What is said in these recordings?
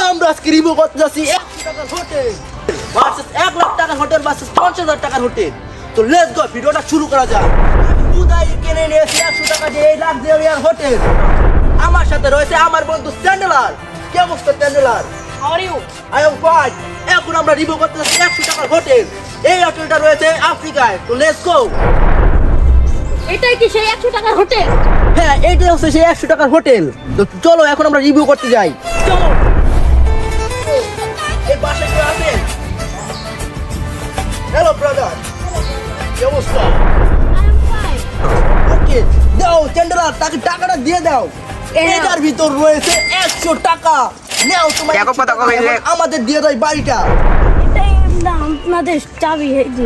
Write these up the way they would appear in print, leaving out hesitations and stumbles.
আমরা আজকে রিভিউ করতে যাচ্ছি 100 টাকার হোটেল ভার্সেস 1 লাখ টাকার হোটেল ভার্সেস 50,000 টাকার হোটেল। তো লেটস গো, ভিডিওটা শুরু করা যাক। উদয় কিনে নিয়েছি 100 টাকা দিয়ে এই লাক্সারিয়ার হোটেল। আমার সাথে রয়েছে আমার বন্ধু স্যান্ডেলার। কি অবস্থা স্যান্ডেলার? How are you? I am fine. এখন আমরা রিভিউ করতে যাচ্ছি 100 টাকার হোটেল। এই হোটেলটা রয়েছে আফ্রিকায়। তো লেটস গো। এটাই কি সেই 100 টাকার হোটেল? হ্যাঁ, এইটাই হচ্ছে সেই 100 টাকার হোটেল। তো চলো এখন আমরা রিভিউ করতে যাই। চলো। এই পাশে কেউ আছেন? হ্যালো ব্রাদার, কি অবস্থা? I am fine. ওকে, দাও চ্যান্ডেলার, তাকে টাকাটা দিয়ে দাও। এটার ভিতর রয়েছে 100 টাকা। নাও তোমার আমাদের দিয়ে দাও বাড়িটা। এটাই না আপনাদের চাবি এই যে।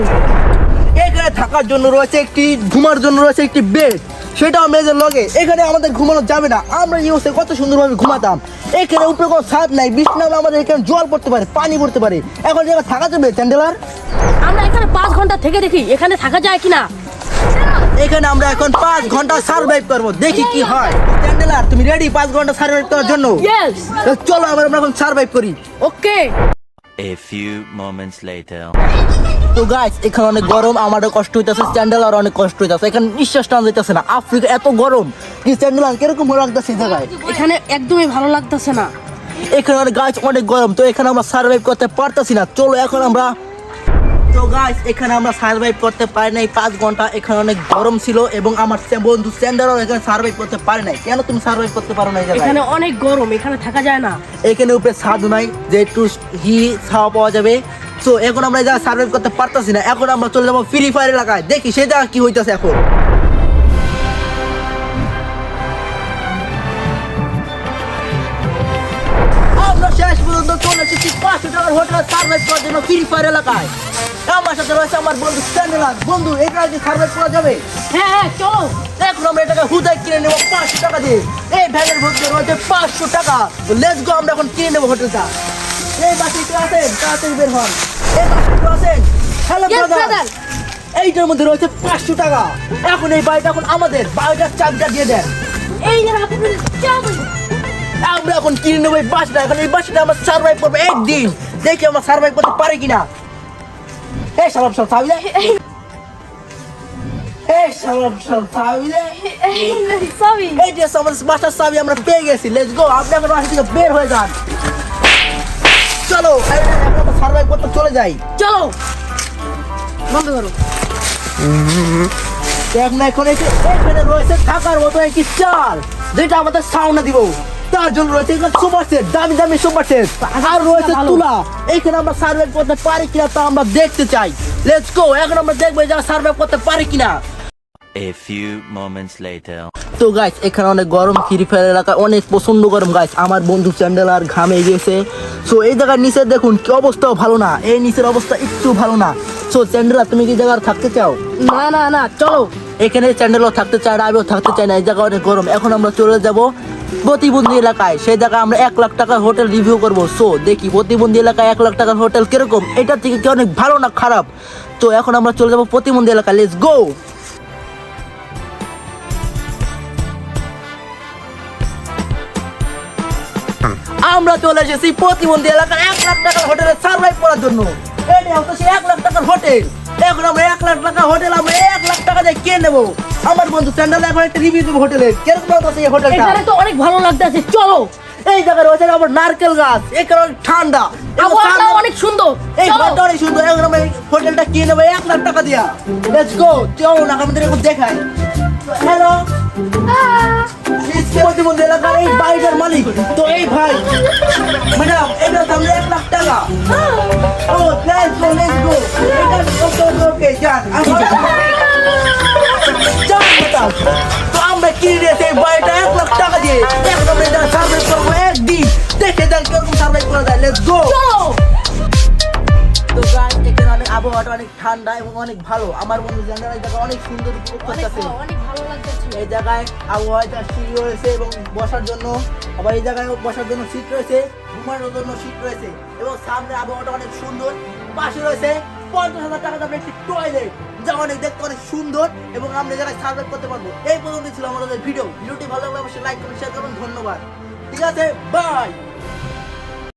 এখানে থাকার জন্য রয়েছে একটি, ঘুমার জন্য রয়েছে একটি বেড, সেটাও মেয়েদের লগে। এখানে আমাদের ঘুমানো যাবে না, আমরা ইউসে কত সুন্দরভাবে ঘুমাতাম। এখানে উপরে কোনো ছাদ নাই, বৃষ্টি নামলে আমাদের এখানে জল পড়তে পারে, পানি পড়তে পারে। এখন জায়গা থাকা যাবে চ্যান্ডেলার? আমরা এখানে 5 ঘন্টা থেকে দেখি এখানে থাকা যায় কিনা। এখানে আমরা এখন 5 ঘন্টা সার্ভাইভ করবো, দেখি কি হয়। চ্যান্ডেলার, তুমি রেডি 5 ঘন্টা সার্ভাইভ করার জন্য? Yes. তো চলো আমরা এখন সার্ভাইভ করি। ওকে। A few moments later. তো গাইস, এখানে অনেক গরম, আমারও কষ্ট হইতেছে, স্যান্ডেলার অনেক কষ্ট হইতেছে। এখানে নিঃশ্বাস টান যাইতেছে না। আফ্রিকা এত গরম, কি স্যান্ডেলার কিরকম ভালো লাগতেছে এই জায়গায়? এখানে একদমই ভালো লাগতেছে না। এখানে অনেক গাছ, অনেক গরম, তো এখানে আমরা সার্ভাইভ করতে পারতেছি না। চলো এখন আমরা, তো গাইস এখানে আমরা সার্ভাইভ করতে পারি নাই 5 ঘন্টা। এখানে অনেক গরম ছিল এবং আমার বন্ধু স্যান্ডেলার এখানে সার্ভাইভ করতে পারে নাই। কেন তুমি সার্ভাইভ করতে পারো না এই জায়গায়? এখানে অনেক গরম, এখানে থাকা যায় না। এখানে উপরে ছাদ নাই যে একটু ছাওয়া পাওয়া যাবে। তো এখন আমরা এই জায়গায় সার্ভাইভ করতে পারতেছি না। এখন আমরা চলে যাবো ফ্রি ফায়ার এলাকায়, দেখি সেই জায়গা কি হইতেছে এখন। আমরা শেষ পর্যন্ত চলে এসেছি 500 টাকার হোটেলে সার্ভাইভ করার জন্য ফ্রি ফায়ার এলাকায়। আমার সাথে রয়েছে আমার বন্ধু স্যান্ডেলার। বন্ধু, এখানে কি সার্ভাইভ করা যাবে? হ্যাঁ হ্যাঁ চলো। এখন আমরা এটাকে হুদায় কিনে নেবো 500 টাকা দিয়ে। এই ব্যাগের মধ্যে রয়েছে 500 টাকা। তো লেটস গো, আমরা এখন কিনে নেবো হোটেলটা। এই বাসে কেউ আছেন? তাড়াতাড়ি বের হন। এই বাসে কেউ আছেন? Hello Yes, brother. brother. এইটার মধ্যে রয়েছে 500 টাকা। এখন এই বাড়িটা এখন আমাদের, বাড়িটার চাবিটা দিয়ে দেন। এই যে আপনাদের চাবি। আমরা এখন কিনে নেবো এই বাসটা। এখন এই বাসটা আমরা সার্ভাইভ করবো একদিন, দেখি আমরা সার্ভাইভ করতে পারি কিনা। এই সালাম সাল চাবি দে। এই সালাম সাল চাবি দে। চাবি। এই যে আমাদের বাসার চাবি আমরা পেয়ে গেছি। লেটস গো, আপনি এখন বাসা থেকে বের হয়ে যান। চলো এখন আমরা সার্ভাইভ করতে চলে যাই। চলো। বন্ধ করো। এখন এখানে রয়েছে থাকার মতো একটি চাল, যেটা আমাদের সাউন্ড দিব। তার জন্য রয়েছে এখানে সুপার সেট, দামি দামি সুপার সেট, আর রয়েছে তুলা। এখানে আমরা সার্ভাইভ করতে পারি কিনা তা আমরা দেখতে চাই। লেটস গো, এখন আমরা দেখবো যে সার্ভাইভ করতে পারি কিনা। A few moments later. তো গাইস, এখানে অনেক গরম, ফ্রি ফায়ার এলাকায় অনেক প্রচন্ড গরম গাইস। আমার বন্ধু চ্যান্ডেলার ঘামে গেছে। সো এই জায়গার নিচে দেখুন কি অবস্থাও ভালো না, এই নিচের অবস্থা একটু ভালো না। সো চ্যান্ডেলার, তুমি কি জায়গায় থাকতে চাও? না না না চলো। এখানে চ্যান্ডেলও থাকতে চায় না, আমিও থাকতে চাই না। এই জায়গা অনেক গরম। এখন আমরা চলে যাব প্রতিবন্ধী এলাকায়। সেই জায়গায় আমরা 1 লাখ টাকার হোটেল রিভিউ করবো। সো দেখি প্রতিবন্ধী এলাকায় 1 লাখ টাকার হোটেল কিরকম, এটার থেকে কি অনেক ভালো না খারাপ। তো এখন আমরা চলে যাব প্রতিবন্ধী এলাকায়। Let's go. আমরা চলে এসেছি প্রতিবন্ধী এলাকার 1 লাখ টাকার হোটেলে সার্ভাইভ করার জন্য। এটা হচ্ছে 1 লাখ টাকার হোটেল। এখন আমরা 1 লাখ টাকার হোটেল আমরা 1 লাখ টাকা দিয়ে কিনে নেবো। আমার বন্ধু স্যান্ডেল এখন একটা রিভিউ দেবো হোটেলের, কিরকম লাগছে এই হোটেলটা। এখানে তো অনেক ভালো লাগতেছে, চলো। এই জায়গায় রয়েছে আবার নারকেল গাছ, এখানে অনেক ঠান্ডা, আবহাওয়াটা অনেক সুন্দর। এই চলো। ঘরটা অনেক সুন্দর। এখন আমরা এই হোটেলটা কিনে নেবো 1 লাখ টাকা দিয়া। লেটস গো, চলো না আমাদের এখন দেখাই। হ্যালো, প্রতিবন্ধী এলাকার এই বাড়িটার মালিক। তো এই ভাই ম্যাডাম, এটা দাম 1 লাখ টাকা। ও লেটস গো, লেটস গো। এটা ওকে যান। ম্যাডাম, তো আমরা কিনে নিয়েছি এই বাড়িটা 1 লাখ টাকা দিয়ে। এখন আমরা এটা সার্ভাইভ করবো একদিন, দেখে যান কিরকম সার্ভাইভ করা যায়। Let's go. চলো। তো গাইস, এখানে অনেক আবহাওয়াটা অনেক ঠান্ডা এবং অনেক ভালো। আমার বন্ধু জানার এই জায়গা অনেক সুন্দর উপভোগ করতেছে। অনেক ভালো লাগতেছে। এই জায়গায় আবহাওয়াটা সিঁড়ি রয়েছে এবং বসার জন্য, আবার এই জায়গায় বসার জন্য সিট রয়েছে, ঘুমানোর জন্য সিট রয়েছে এবং সামনে আবহাওয়াটা অনেক সুন্দর। পাশে রয়েছে 50,000 টাকা দামের একটি টয়লেট, যা অনেক দেখতে অনেক সুন্দর এবং আমরা জায়গায় সার্ভাইভ করতে পারবো। এই পর্যন্ত ছিল আমাদের ভিডিওটি ভালো লাগলে অবশ্যই লাইক করুন, শেয়ার করুন। ধন্যবাদ। ঠিক আছে, বাই।